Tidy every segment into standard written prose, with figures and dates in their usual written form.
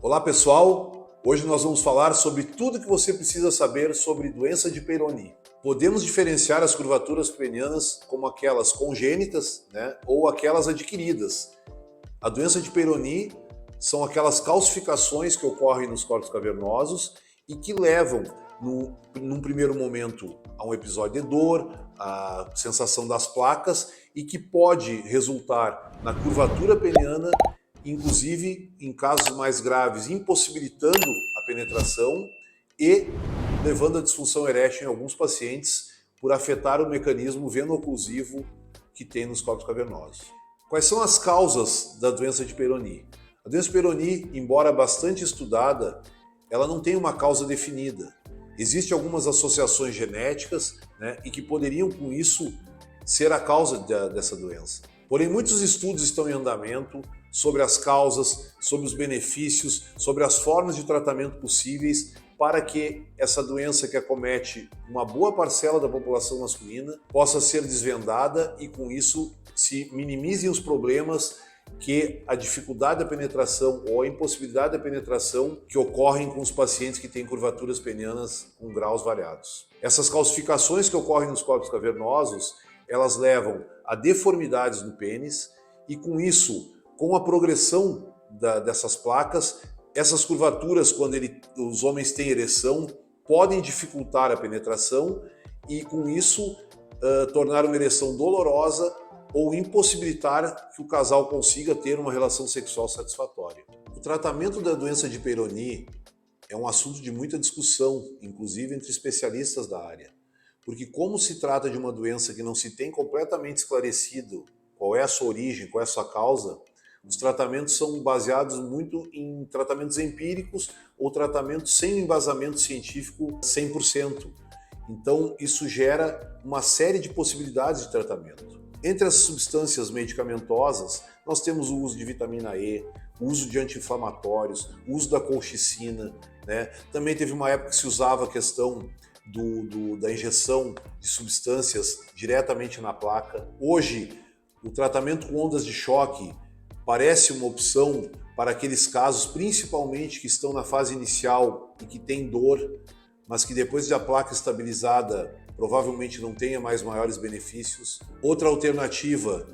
Olá pessoal, hoje nós vamos falar sobre tudo que você precisa saber sobre doença de Peyronie. Podemos diferenciar as curvaturas penianas como aquelas congênitas, ou aquelas adquiridas. A doença de Peyronie são aquelas calcificações que ocorrem nos corpos cavernosos e que levam, num primeiro momento, a um episódio de dor, a sensação das placas e que pode resultar na curvatura peniana, inclusive em casos mais graves, impossibilitando a penetração e levando à disfunção erétil em alguns pacientes por afetar o mecanismo veno-oclusivo que tem nos corpos cavernosos. Quais são as causas da doença de Peyronie? A doença de Peyronie, embora bastante estudada, ela não tem uma causa definida. Existem algumas associações genéticas, e que poderiam, com isso, ser a causa dessa doença. Porém, muitos estudos estão em andamento sobre as causas, sobre os benefícios, sobre as formas de tratamento possíveis para que essa doença que acomete uma boa parcela da população masculina possa ser desvendada e, com isso, se minimizem os problemas que a dificuldade da penetração ou a impossibilidade da penetração que ocorrem com os pacientes que têm curvaturas penianas com graus variados. Essas calcificações que ocorrem nos corpos cavernosos, elas levam a deformidades no pênis e, com isso, com a progressão dessas placas, essas curvaturas, quando os homens têm ereção, podem dificultar a penetração e, com isso, tornar uma ereção dolorosa ou impossibilitar que o casal consiga ter uma relação sexual satisfatória. O tratamento da doença de Peyronie é um assunto de muita discussão, inclusive entre especialistas da área, porque como se trata de uma doença que não se tem completamente esclarecido qual é a sua origem, qual é a sua causa, os tratamentos são baseados muito em tratamentos empíricos ou tratamentos sem embasamento científico 100%. Então isso gera uma série de possibilidades de tratamento. Entre as substâncias medicamentosas, nós temos o uso de vitamina E, o uso de anti-inflamatórios, o uso da colchicina, Também teve uma época que se usava a questão da injeção de substâncias diretamente na placa. Hoje, o tratamento com ondas de choque parece uma opção para aqueles casos, principalmente que estão na fase inicial e que têm dor, mas que depois da placa estabilizada provavelmente não tenha mais maiores benefícios. Outra alternativa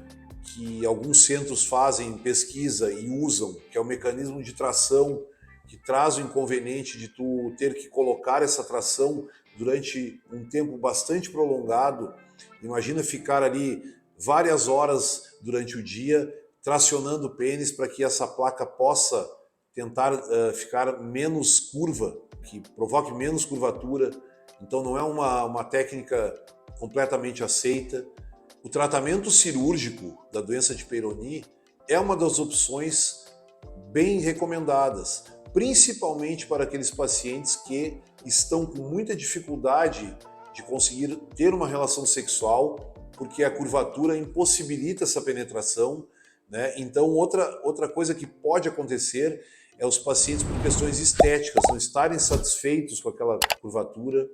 que alguns centros fazem pesquisa e usam, que é o mecanismo de tração, que traz o inconveniente de tu ter que colocar essa tração durante um tempo bastante prolongado. Imagina ficar ali várias horas durante o dia tracionando o pênis para que essa placa possa tentar ficar menos curva, que provoque menos curvatura. Então não é uma técnica completamente aceita. O tratamento cirúrgico da doença de Peyronie é uma das opções bem recomendadas, principalmente para aqueles pacientes que estão com muita dificuldade de conseguir ter uma relação sexual, porque a curvatura impossibilita essa penetração, Então outra coisa que pode acontecer é os pacientes, por questões estéticas, não estarem satisfeitos com aquela curvatura,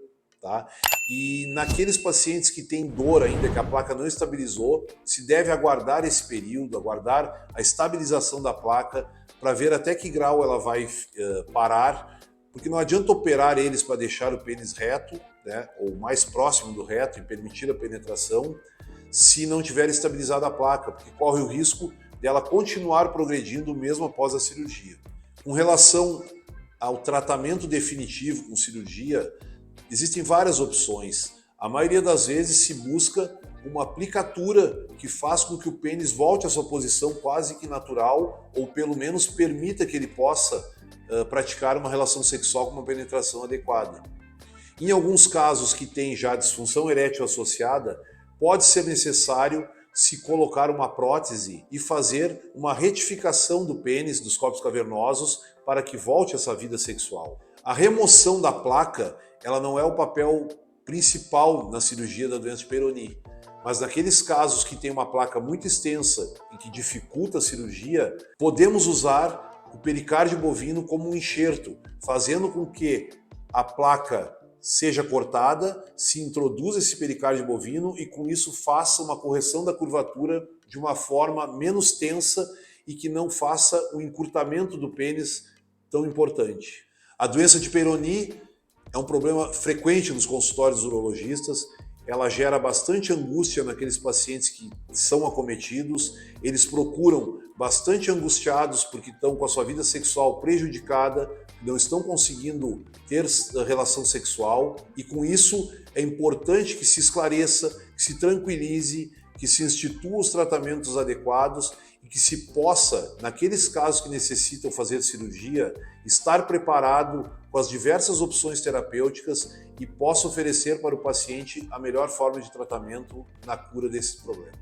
E naqueles pacientes que têm dor ainda, que a placa não estabilizou, se deve aguardar esse período, aguardar a estabilização da placa para ver até que grau ela vai parar, porque não adianta operar eles para deixar o pênis reto, ou mais próximo do reto e permitir a penetração, se não tiver estabilizada a placa, porque corre o risco dela continuar progredindo mesmo após a cirurgia. Com relação ao tratamento definitivo com cirurgia, existem várias opções. A maioria das vezes se busca uma aplicatura que faz com que o pênis volte à sua posição quase que natural, ou pelo menos permita que ele possa praticar uma relação sexual com uma penetração adequada. Em alguns casos que tem já disfunção erétil associada, pode ser necessário se colocar uma prótese e fazer uma retificação do pênis, dos corpos cavernosos, para que volte essa vida sexual. A remoção da placa, ela não é o papel principal na cirurgia da doença de Peyronie, mas naqueles casos que tem uma placa muito extensa e que dificulta a cirurgia, podemos usar o pericárdio bovino como um enxerto, fazendo com que a placa seja cortada, se introduza esse pericárdio bovino e com isso faça uma correção da curvatura de uma forma menos tensa e que não faça o encurtamento do pênis tão importante. A doença de Peyronie é um problema frequente nos consultórios urologistas. Ela gera bastante angústia naqueles pacientes que são acometidos. Eles procuram bastante angustiados porque estão com a sua vida sexual prejudicada, não estão conseguindo ter relação sexual, e com isso é importante que se esclareça, que se tranquilize, que se instituam os tratamentos adequados e que se possa, naqueles casos que necessitam fazer cirurgia, estar preparado com as diversas opções terapêuticas e possa oferecer para o paciente a melhor forma de tratamento na cura desse problema.